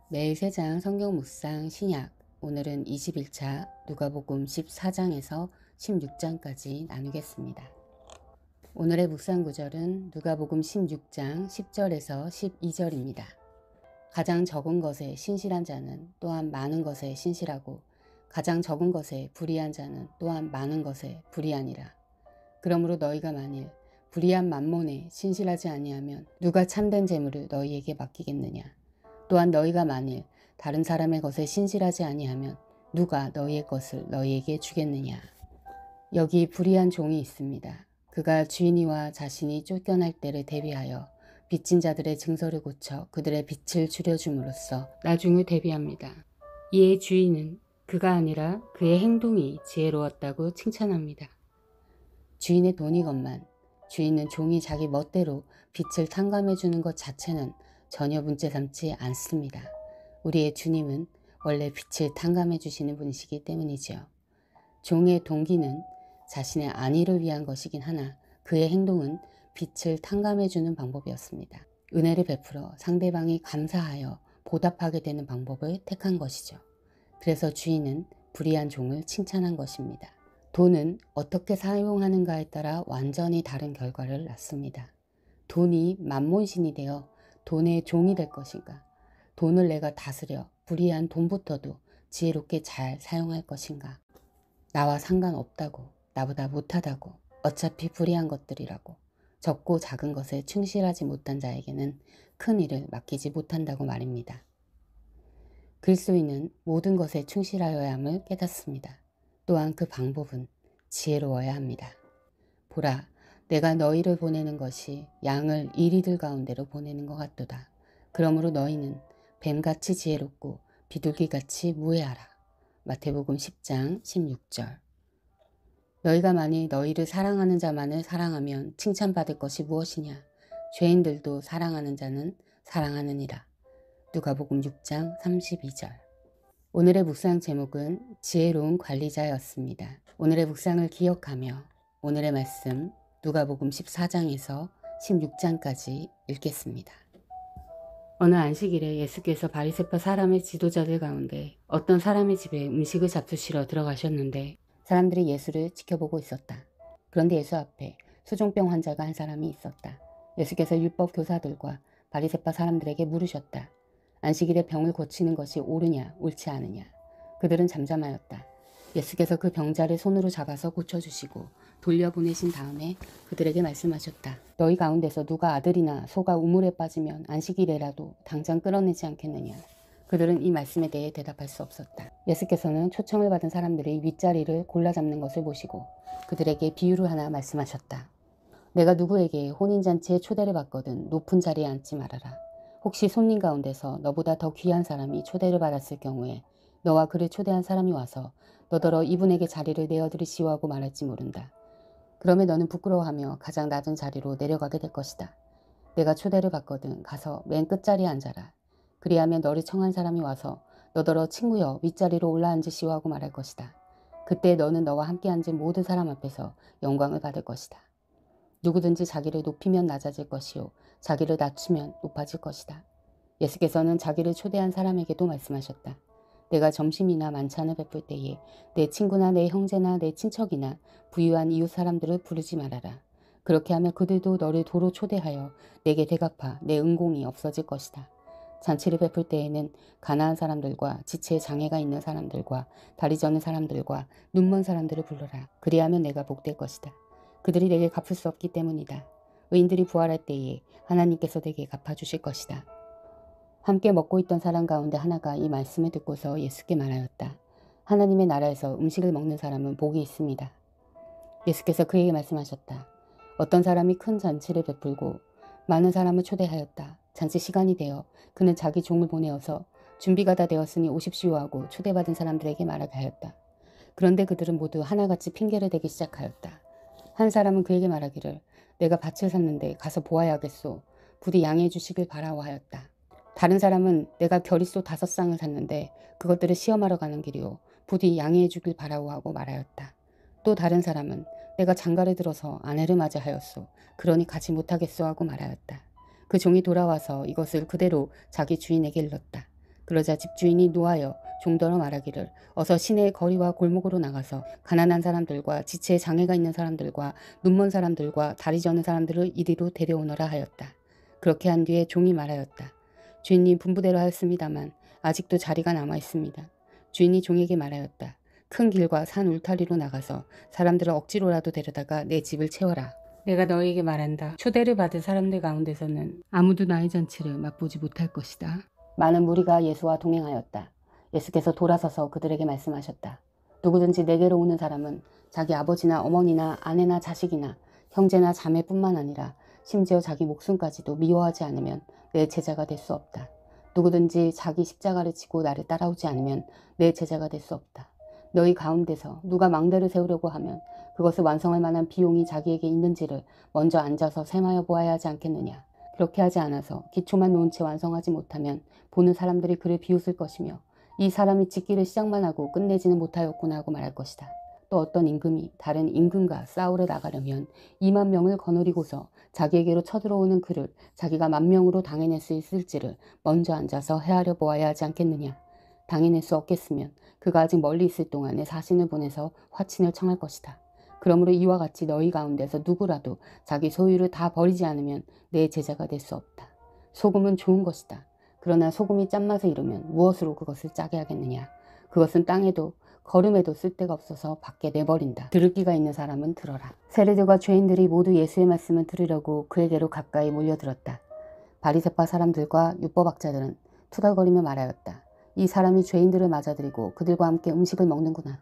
매일 3장 성경 묵상 신약. 오늘은 21차 누가복음 14장에서 16장까지 나누겠습니다. 오늘의 묵상 구절은 누가복음 16장 10절에서 12절입니다. 가장 적은 것에 신실한 자는 또한 많은 것에 신실하고 가장 적은 것에 불의한 자는 또한 많은 것에 불의하니라. 그러므로 너희가 만일 불의한 만몬에 신실하지 아니하면 누가 참된 재물을 너희에게 맡기겠느냐. 또한 너희가 만일 다른 사람의 것에 신실하지 아니하면 누가 너희의 것을 너희에게 주겠느냐. 여기 불의한 종이 있습니다. 그가 주인이와 자신이 쫓겨날 때를 대비하여 빚진 자들의 증서를 고쳐 그들의 빚을 줄여줌으로써 나중을 대비합니다. 이에 주인은 그가 아니라 그의 행동이 지혜로웠다고 칭찬합니다. 주인의 돈이건만 주인은 종이 자기 멋대로 빚을 탕감해 주는 것 자체는 전혀 문제 삼지 않습니다. 우리의 주님은 원래 빚을 탕감해 주시는 분이시기 때문이지요. 종의 동기는 자신의 안위를 위한 것이긴 하나 그의 행동은 빚을 탕감해 주는 방법이었습니다. 은혜를 베풀어 상대방이 감사하여 보답하게 되는 방법을 택한 것이죠. 그래서 주인은 불의한 종을 칭찬한 것입니다. 돈은 어떻게 사용하는가에 따라 완전히 다른 결과를 낳습니다. 돈이 만몬신이 되어 돈의 종이 될 것인가? 돈을 내가 다스려 불의한 돈부터도 지혜롭게 잘 사용할 것인가? 나와 상관없다고, 나보다 못하다고, 어차피 불의한 것들이라고, 적고 작은 것에 충실하지 못한 자에게는 큰 일을 맡기지 못한다고 말입니다. 그리스도인은 모든 것에 충실하여야 함을 깨닫습니다. 또한 그 방법은 지혜로워야 합니다. 보라, 내가 너희를 보내는 것이 양을 이리들 가운데로 보내는 것 같도다. 그러므로 너희는 뱀같이 지혜롭고 비둘기같이 무해하라. 마태복음 10장 16절. 너희가 만일 너희를 사랑하는 자만을 사랑하면 칭찬받을 것이 무엇이냐. 죄인들도 사랑하는 자는 사랑하느니라. 누가복음 6장 32절. 오늘의 묵상 제목은 지혜로운 관리자였습니다. 오늘의 묵상을 기억하며 오늘의 말씀 누가복음 14장에서 16장까지 읽겠습니다. 어느 안식일에 예수께서 바리새파 사람의 지도자들 가운데 어떤 사람의 집에 음식을 잡수시러 들어가셨는데 사람들이 예수를 지켜보고 있었다. 그런데 예수 앞에 수종병 환자가 한 사람이 있었다. 예수께서 율법 교사들과 바리새파 사람들에게 물으셨다. 안식일에 병을 고치는 것이 옳으냐 옳지 않으냐. 그들은 잠잠하였다. 예수께서 그 병자를 손으로 잡아서 고쳐주시고 돌려보내신 다음에 그들에게 말씀하셨다. 너희 가운데서 누가 아들이나 소가 우물에 빠지면 안식일에라도 당장 끌어내지 않겠느냐. 그들은 이 말씀에 대해 대답할 수 없었다. 예수께서는 초청을 받은 사람들이 윗자리를 골라 잡는 것을 보시고 그들에게 비유를 하나 말씀하셨다. 내가 누구에게 혼인잔치에 초대를 받거든 높은 자리에 앉지 말아라. 혹시 손님 가운데서 너보다 더 귀한 사람이 초대를 받았을 경우에 너와 그를 초대한 사람이 와서 너더러 이분에게 자리를 내어드리시오 하고 말할지 모른다. 그러면 너는 부끄러워하며 가장 낮은 자리로 내려가게 될 것이다. 내가 초대를 받거든 가서 맨 끝자리에 앉아라. 그리하면 너를 청한 사람이 와서 너더러 친구여 윗자리로 올라앉으시오 하고 말할 것이다. 그때 너는 너와 함께 앉은 모든 사람 앞에서 영광을 받을 것이다. 누구든지 자기를 높이면 낮아질 것이요 자기를 낮추면 높아질 것이다. 예수께서는 자기를 초대한 사람에게도 말씀하셨다. 내가 점심이나 만찬을 베풀 때에 내 친구나 내 형제나 내 친척이나 부유한 이웃 사람들을 부르지 말아라. 그렇게 하면 그들도 너를 도로 초대하여 내게 대갚아 내 은공이 없어질 것이다. 잔치를 베풀 때에는 가난한 사람들과 지체에 장애가 있는 사람들과 다리 저는 사람들과 눈먼 사람들을 불러라. 그리하면 내가 복될 것이다. 그들이 내게 갚을 수 없기 때문이다. 의인들이 부활할 때에 하나님께서 내게 갚아주실 것이다. 함께 먹고 있던 사람 가운데 하나가 이 말씀을 듣고서 예수께 말하였다. 하나님의 나라에서 음식을 먹는 사람은 복이 있습니다. 예수께서 그에게 말씀하셨다. 어떤 사람이 큰 잔치를 베풀고 많은 사람을 초대하였다. 잔치 시간이 되어 그는 자기 종을 보내어서 준비가 다 되었으니 오십시오 하고 초대받은 사람들에게 말하게 하였다. 그런데 그들은 모두 하나같이 핑계를 대기 시작하였다. 한 사람은 그에게 말하기를 내가 밭을 샀는데 가서 보아야겠소. 부디 양해해 주시길 바라오하였다. 다른 사람은 내가 겨릿소 5쌍을 샀는데 그것들을 시험하러 가는 길이오. 부디 양해해 주길 바라오하고 말하였다. 또 다른 사람은 내가 장가를 들어서 아내를 맞이하였소. 그러니 가지 못하겠소 하고 말하였다. 그 종이 돌아와서 이것을 그대로 자기 주인에게 일렀다. 그러자 집주인이 노하여 종더러 말하기를 어서 시내의 거리와 골목으로 나가서 가난한 사람들과 지체에 장애가 있는 사람들과 눈먼 사람들과 다리 저는 사람들을 이리로 데려오너라 하였다. 그렇게 한 뒤에 종이 말하였다. 주인님 분부대로 하였습니다만 아직도 자리가 남아 있습니다. 주인이 종에게 말하였다. 큰 길과 산 울타리로 나가서 사람들을 억지로라도 데려다가 내 집을 채워라. 내가 너희에게 말한다. 초대를 받은 사람들 가운데서는 아무도 나의 잔치를 맛보지 못할 것이다. 많은 무리가 예수와 동행하였다. 예수께서 돌아서서 그들에게 말씀하셨다. 누구든지 내게로 오는 사람은 자기 아버지나 어머니나 아내나 자식이나 형제나 자매뿐만 아니라 심지어 자기 목숨까지도 미워하지 않으면 내 제자가 될 수 없다. 누구든지 자기 십자가를 지고 나를 따라오지 않으면 내 제자가 될 수 없다. 너희 가운데서 누가 망대를 세우려고 하면 그것을 완성할 만한 비용이 자기에게 있는지를 먼저 앉아서 셈하여 보아야 하지 않겠느냐. 그렇게 하지 않아서 기초만 놓은 채 완성하지 못하면 보는 사람들이 그를 비웃을 것이며 이 사람이 짓기를 시작만 하고 끝내지는 못하였구나 하고 말할 것이다. 또 어떤 임금이 다른 임금과 싸우러 나가려면 2만 명을 거느리고서 자기에게로 쳐들어오는 그를 자기가 10,000명으로 당해낼 수 있을지를 먼저 앉아서 헤아려 보아야 하지 않겠느냐. 당해낼 수 없겠으면 그가 아직 멀리 있을 동안에 사신을 보내서 화친을 청할 것이다. 그러므로 이와 같이 너희 가운데서 누구라도 자기 소유를 다 버리지 않으면 내 제자가 될 수 없다. 소금은 좋은 것이다. 그러나 소금이 짠맛을 잃으면 무엇으로 그것을 짜게 하겠느냐. 그것은 땅에도 거름에도 쓸데가 없어서 밖에 내버린다. 들을 귀가 있는 사람은 들어라. 세리들과 죄인들이 모두 예수의 말씀을 들으려고 그에게로 가까이 몰려들었다. 바리새파 사람들과 율법학자들은 투덜거리며 말하였다. 이 사람이 죄인들을 맞아들이고 그들과 함께 음식을 먹는구나.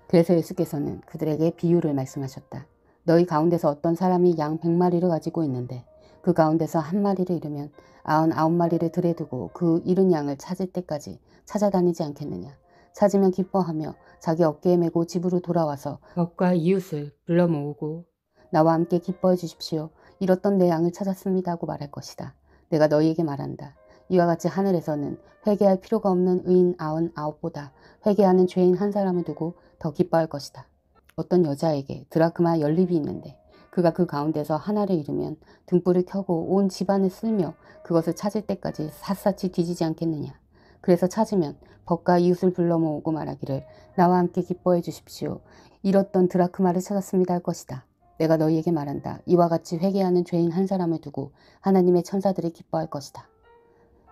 그래서 예수께서는 그들에게 비유를 말씀하셨다. 너희 가운데서 어떤 사람이 양 100마리를 가지고 있는데 그 가운데서 한 마리를 잃으면 99마리를 들에 두고 그 잃은 양을 찾을 때까지 찾아다니지 않겠느냐. 찾으면 기뻐하며 자기 어깨에 메고 집으로 돌아와서 덕과 이웃을 불러 모으고 나와 함께 기뻐해 주십시오. 잃었던 내 양을 찾았습니다 하고 말할 것이다. 내가 너희에게 말한다. 이와 같이 하늘에서는 회개할 필요가 없는 의인 99보다 회개하는 죄인 한 사람을 두고 더 기뻐할 것이다. 어떤 여자에게 드라크마 연립이 있는데 그가 그 가운데서 하나를 잃으면 등불을 켜고 온 집안을 쓸며 그것을 찾을 때까지 샅샅이 뒤지지 않겠느냐. 그래서 찾으면 벗과 이웃을 불러 모으고 말하기를 나와 함께 기뻐해 주십시오. 잃었던 드라크마를 찾았습니다 할 것이다. 내가 너희에게 말한다. 이와 같이 회개하는 죄인 한 사람을 두고 하나님의 천사들이 기뻐할 것이다.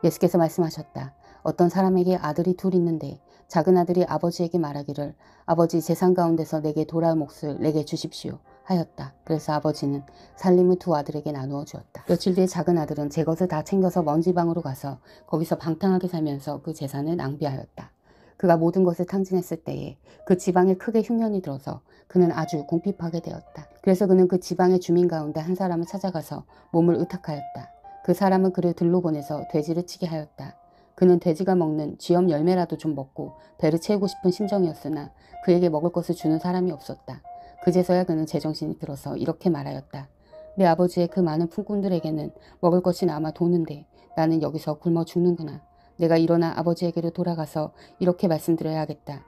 예수께서 말씀하셨다. 어떤 사람에게 아들이 둘 있는데 작은 아들이 아버지에게 말하기를 아버지 재산 가운데서 내게 돌아올 몫을 내게 주십시오 하였다. 그래서 아버지는 살림을 두 아들에게 나누어 주었다. 며칠 뒤에 작은 아들은 제 것을 다 챙겨서 먼 지방으로 가서 거기서 방탕하게 살면서 그 재산을 낭비하였다. 그가 모든 것을 탕진했을 때에 그 지방에 크게 흉년이 들어서 그는 아주 궁핍하게 되었다. 그래서 그는 그 지방의 주민 가운데 한 사람을 찾아가서 몸을 의탁하였다. 그 사람은 그를 들로 보내서 돼지를 치게 하였다. 그는 돼지가 먹는 쥐염 열매라도 좀 먹고 배를 채우고 싶은 심정이었으나 그에게 먹을 것을 주는 사람이 없었다. 그제서야 그는 제정신이 들어서 이렇게 말하였다. 내 아버지의 그 많은 품꾼들에게는 먹을 것이 남아 도는데 나는 여기서 굶어 죽는구나. 내가 일어나 아버지에게로 돌아가서 이렇게 말씀드려야겠다.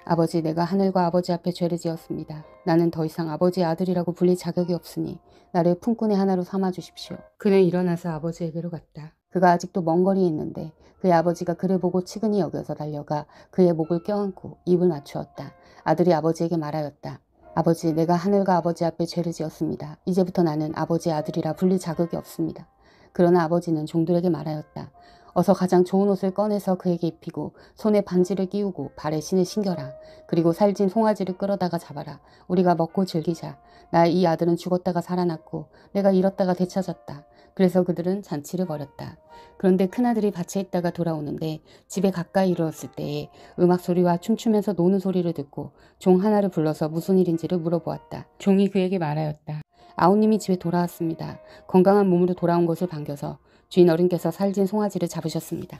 아버지, 내가 하늘과 아버지 앞에 죄를 지었습니다. 나는 더 이상 아버지의 아들이라고 불릴 자격이 없으니 나를 품꾼의 하나로 삼아 주십시오. 그는 일어나서 아버지에게로 갔다. 그가 아직도 먼 거리에 있는데 그의 아버지가 그를 보고 치근히 여겨서 달려가 그의 목을 껴안고 입을 맞추었다. 아들이 아버지에게 말하였다. 아버지, 내가 하늘과 아버지 앞에 죄를 지었습니다. 이제부터 나는 아버지의 아들이라 불릴 자격이 없습니다. 그러나 아버지는 종들에게 말하였다. 어서 가장 좋은 옷을 꺼내서 그에게 입히고 손에 반지를 끼우고 발에 신을 신겨라. 그리고 살진 송아지를 끌어다가 잡아라. 우리가 먹고 즐기자. 나의 이 아들은 죽었다가 살아났고 내가 잃었다가 되찾았다. 그래서 그들은 잔치를 벌였다. 그런데 큰아들이 밭에 있다가 돌아오는데 집에 가까이 이르렀을 때에 음악 소리와 춤추면서 노는 소리를 듣고 종 하나를 불러서 무슨 일인지를 물어보았다. 종이 그에게 말하였다. 아우님이 집에 돌아왔습니다. 건강한 몸으로 돌아온 것을 반겨서 주인 어른께서 살진 송아지를 잡으셨습니다.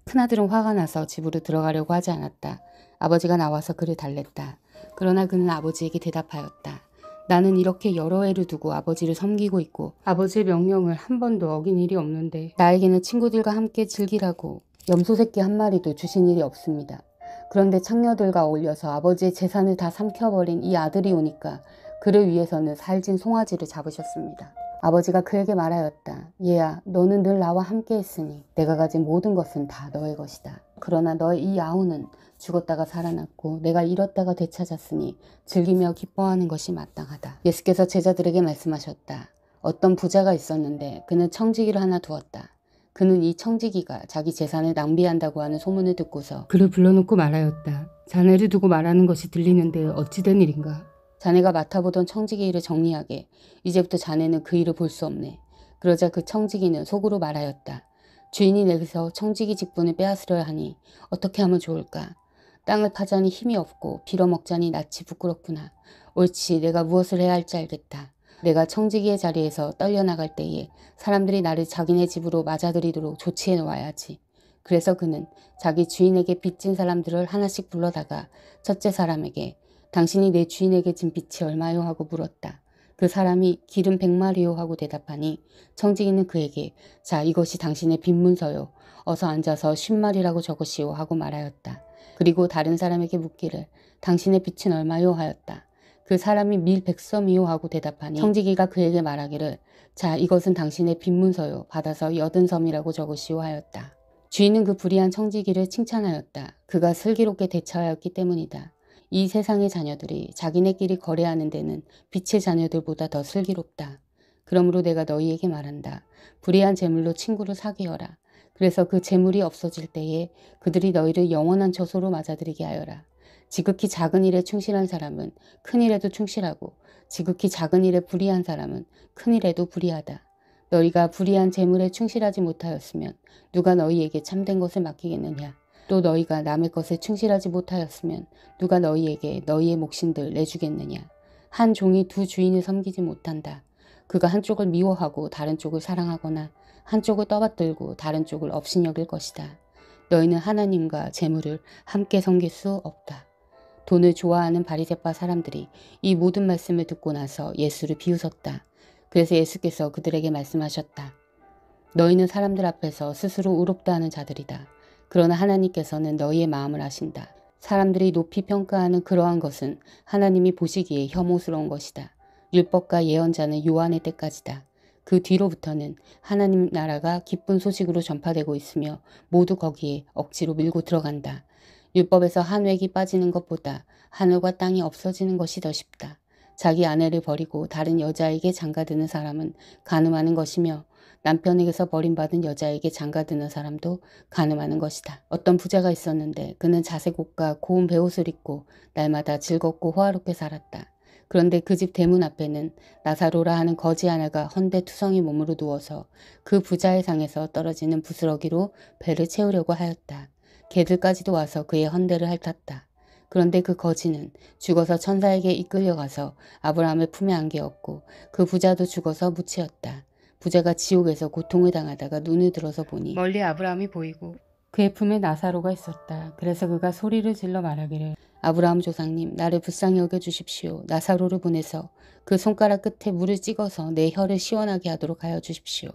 큰아들은 화가 나서 집으로 들어가려고 하지 않았다. 아버지가 나와서 그를 달랬다. 그러나 그는 아버지에게 대답하였다. 나는 이렇게 여러 해를 두고 아버지를 섬기고 있고 아버지의 명령을 한 번도 어긴 일이 없는데 나에게는 친구들과 함께 즐기라고 염소 새끼 한 마리도 주신 일이 없습니다. 그런데 창녀들과 어울려서 아버지의 재산을 다 삼켜버린 이 아들이 오니까 그를 위해서는 살진 송아지를 잡으셨습니다. 아버지가 그에게 말하였다. 얘야, 너는 늘 나와 함께 했으니 내가 가진 모든 것은 다 너의 것이다. 그러나 너의 이 아우는 죽었다가 살아났고 내가 잃었다가 되찾았으니 즐기며 기뻐하는 것이 마땅하다. 예수께서 제자들에게 말씀하셨다. 어떤 부자가 있었는데 그는 청지기를 하나 두었다. 그는 이 청지기가 자기 재산을 낭비한다고 하는 소문을 듣고서 그를 불러놓고 말하였다. 자네를 두고 말하는 것이 들리는데 어찌 된 일인가? 자네가 맡아보던 청지기 일을 정리하게. 이제부터 자네는 그 일을 볼 수 없네. 그러자 그 청지기는 속으로 말하였다. 주인이 내게서 청지기 직분을 빼앗으려 하니 어떻게 하면 좋을까? 땅을 파자니 힘이 없고 빌어먹자니 낯이 부끄럽구나. 옳지, 내가 무엇을 해야 할지 알겠다. 내가 청지기의 자리에서 떨려나갈 때에 사람들이 나를 자기네 집으로 맞아들이도록 조치해 놓아야지. 그래서 그는 자기 주인에게 빚진 사람들을 하나씩 불러다가 첫째 사람에게 당신이 내 주인에게 진 빚이 얼마요? 하고 물었다. 그 사람이 기름 100마리요 하고 대답하니 청지기는 그에게 자, 이것이 당신의 빚문서요. 어서 앉아서 50마리라고 적으시오 하고 말하였다. 그리고 다른 사람에게 묻기를 당신의 빚은 얼마요? 하였다. 그 사람이 밀 100섬이요 하고 대답하니 청지기가 그에게 말하기를 자, 이것은 당신의 빚문서요. 받아서 80섬이라고 적으시오 하였다. 주인은 그 불의한 청지기를 칭찬하였다. 그가 슬기롭게 대처하였기 때문이다. 이 세상의 자녀들이 자기네끼리 거래하는 데는 빛의 자녀들보다 더 슬기롭다. 그러므로 내가 너희에게 말한다. 불의한 재물로 친구를 사귀어라. 그래서 그 재물이 없어질 때에 그들이 너희를 영원한 처소로 맞아들이게 하여라. 지극히 작은 일에 충실한 사람은 큰 일에도 충실하고 지극히 작은 일에 불의한 사람은 큰 일에도 불의하다. 너희가 불의한 재물에 충실하지 못하였으면 누가 너희에게 참된 것을 맡기겠느냐. 또 너희가 남의 것에 충실하지 못하였으면 누가 너희에게 너희의 몫인들 내주겠느냐. 한 종이 두 주인을 섬기지 못한다. 그가 한쪽을 미워하고 다른 쪽을 사랑하거나 한쪽을 떠받들고 다른 쪽을 업신여길 것이다. 너희는 하나님과 재물을 함께 섬길 수 없다. 돈을 좋아하는 바리새파 사람들이 이 모든 말씀을 듣고 나서 예수를 비웃었다. 그래서 예수께서 그들에게 말씀하셨다. 너희는 사람들 앞에서 스스로 의롭다 하는 자들이다. 그러나 하나님께서는 너희의 마음을 아신다. 사람들이 높이 평가하는 그러한 것은 하나님이 보시기에 혐오스러운 것이다. 율법과 예언자는 요한의 때까지다. 그 뒤로부터는 하나님 나라가 기쁜 소식으로 전파되고 있으며 모두 거기에 억지로 밀고 들어간다. 율법에서 한 획이 빠지는 것보다 하늘과 땅이 없어지는 것이 더 쉽다. 자기 아내를 버리고 다른 여자에게 장가드는 사람은 간음하는 것이며 남편에게서 버림받은 여자에게 장가드는 사람도 간음하는 것이다. 어떤 부자가 있었는데 그는 자색 옷과 고운 베옷을 입고 날마다 즐겁고 호화롭게 살았다. 그런데 그 집 대문 앞에는 나사로라 하는 거지 하나가 헌데투성이 몸으로 누워서 그 부자의 상에서 떨어지는 부스러기로 배를 채우려고 하였다. 개들까지도 와서 그의 헌데를 핥았다. 그런데 그 거지는 죽어서 천사에게 이끌려가서 아브라함의 품에 안기었고 그 부자도 죽어서 묻히었다. 부자가 지옥에서 고통을 당하다가 눈을 들어서 보니 멀리 아브라함이 보이고 그의 품에 나사로가 있었다. 그래서 그가 소리를 질러 말하기를 아브라함 조상님, 나를 불쌍히 여겨주십시오. 나사로를 보내서 그 손가락 끝에 물을 찍어서 내 혀를 시원하게 하도록 하여 주십시오.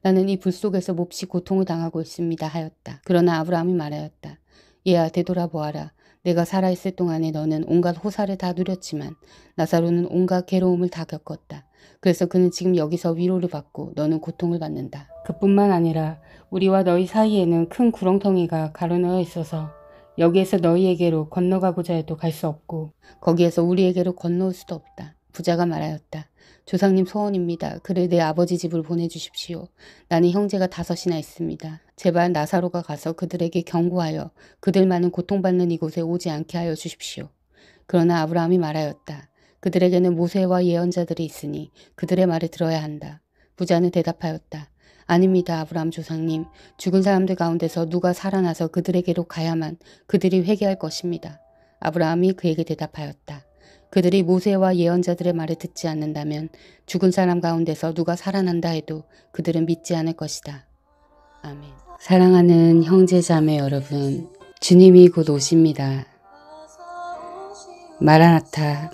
나는 이 불 속에서 몹시 고통을 당하고 있습니다 하였다. 그러나 아브라함이 말하였다. 얘야, 되돌아보아라. 내가 살아있을 동안에 너는 온갖 호사를 다 누렸지만 나사로는 온갖 괴로움을 다 겪었다. 그래서 그는 지금 여기서 위로를 받고 너는 고통을 받는다. 그뿐만 아니라 우리와 너희 사이에는 큰 구렁텅이가 가로놓여 있어서 여기에서 너희에게로 건너가고자 해도 갈 수 없고 거기에서 우리에게로 건너올 수도 없다. 부자가 말하였다. 조상님 소원입니다. 그를 내 아버지 집으로 보내주십시오. 나는 형제가 5이나 있습니다. 제발 나사로가 가서 그들에게 경고하여 그들만은 고통받는 이곳에 오지 않게 하여 주십시오. 그러나 아브라함이 말하였다. 그들에게는 모세와 예언자들이 있으니 그들의 말을 들어야 한다. 부자는 대답하였다. 아닙니다, 아브라함 조상님. 죽은 사람들 가운데서 누가 살아나서 그들에게로 가야만 그들이 회개할 것입니다. 아브라함이 그에게 대답하였다. 그들이 모세와 예언자들의 말을 듣지 않는다면 죽은 사람 가운데서 누가 살아난다 해도 그들은 믿지 않을 것이다. 아멘. 사랑하는 형제자매 여러분, 주님이 곧 오십니다. 마라나타.